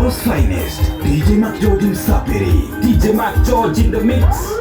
Moro's finest, DJ Mac George Msapiri, DJ Mac George in the mix.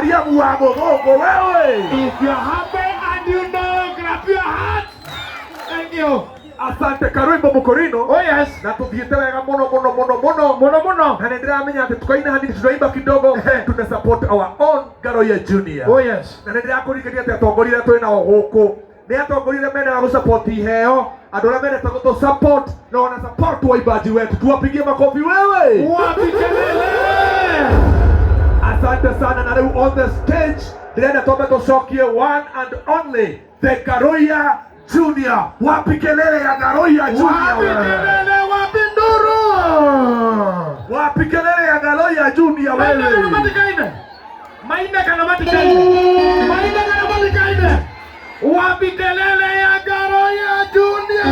Mariamu wa Mugongo wewe. If you're happy and you know, clap your hands. Thank you. Asante Karwimbo Mukorino. Oh yes. Na tuthiete wega muno. Na ndiramenya ati tukaina hadi tunaimba kidogo tuna support our own Garoya Junior. Oh yes. Na ndirakurikiria ati atongorire twina guku. Ni atongorire mena wa support iheo. Andũ arĩa mendete gũtũ support na wana support waimbaji wetu. Tuwapigie makofi wewe. Wapi kelele. Asante sana na leo on the stage ndĩrenda twambe tũcokie one and only the Garoya Junior. Wapi kelele ya Garoya Junior? Wapi kelele, wapi nduru? Wapi kelele ya Garoya Junior wewe? Maina kana matikaine. Wapi kelele ya Garoya Junior?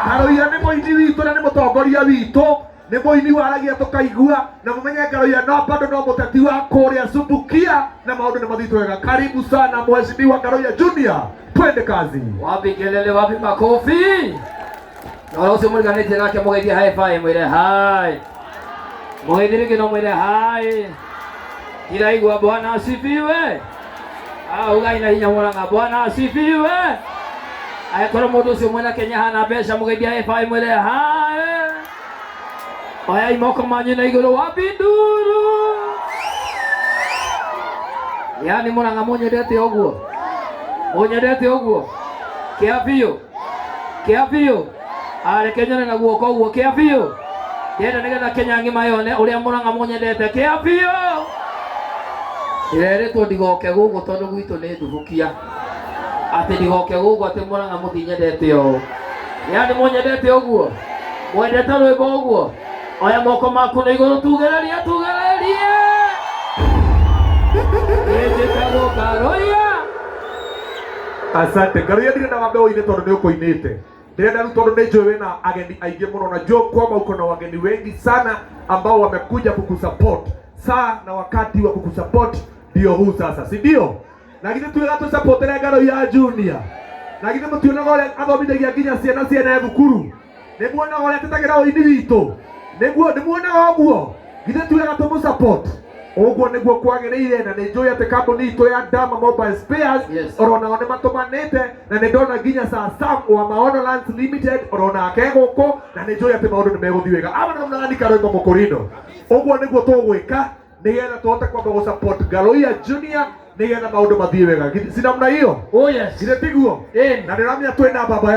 Garoya nĩ mũini witũ na nĩ mũtongoria witũ. Nĩ mũini waragia tũkaigua na mũmenye Garoya no bado no mũteti wa kũrĩa Subukia na maũndũ nĩ mathitũ wega. Karibu sana mheshimiwa Garoya Junior. Twende kazi. Wapi kelele, wapi makofi? Na wala usimuliganite nake mugeithie high five mwire hai. Mugeithie kino mwire hai. Iraigua Bwana asifiwe. Ugaina hinya muranga Bwana asifiwe. Aikoro mundu ucio mwena Kenya hana mbeca mugeithie high five mwire hai. Oya imoko manyu na iguru wapi nduru. Yani muranga munyendete oguo. Munyendete oguo. Kia biũ. Kenyone na guoko oguo kia biũ. Ndenda nigetha Kenya ngima yone uria muranga munyendete kia biũ. Ndireretwo ndigoke gugu tondu gwitu ni Thubukia. Ati ndigoke gugu ati muranga muthinyendete o. Yani munyendete oguo. Mwendete rwimbo oguo. Oya moko maku na iguru tugererie. Ĩtĩkagwo Garoya. Asante Garoya ndirenda wambe uine tondu nĩ ũkũinĩte. Ndirenda rĩu tondu nĩ njũĩ wĩna ageni aingĩ mũno na njũĩ kwamba uko na wageni wengi sana ambao wamekuja kukusupport. Saa na wakati wa kukusupport ndio huu sasa, si ndio? Na githĩ twĩga tũsupportere Garoya Junior. Na githĩ mũtionaga ũrĩa athomithagia nginya ciana thukuru. Nĩ muonaga ũrĩa atetagĩra ũini witũ. Nĩ muonaga ũguo. Githĩ twĩga tũmũsupport. Oguo nĩguo kwagĩrĩire na nĩ njũĩ atĩ kambuni itũ ya Dama Mobile Spares orona nĩ matũmanĩte na nĩ ndona nginya Sam wa Maono Lands Limited oronake gũkũ na nĩ njũĩ atĩ maũndũ nĩ megũthiĩ wega. Aba nĩ mnang'ani Karwimbo Mukorino. Oguo nĩguo tũgwĩka nĩgetha tũhote kwamba gũsupport Garoya Junior nĩgetha maũndũ mathiĩ wega. Si namna hiyo? Oh yes. Githĩ tiguo? Na ndĩramenya twĩna baba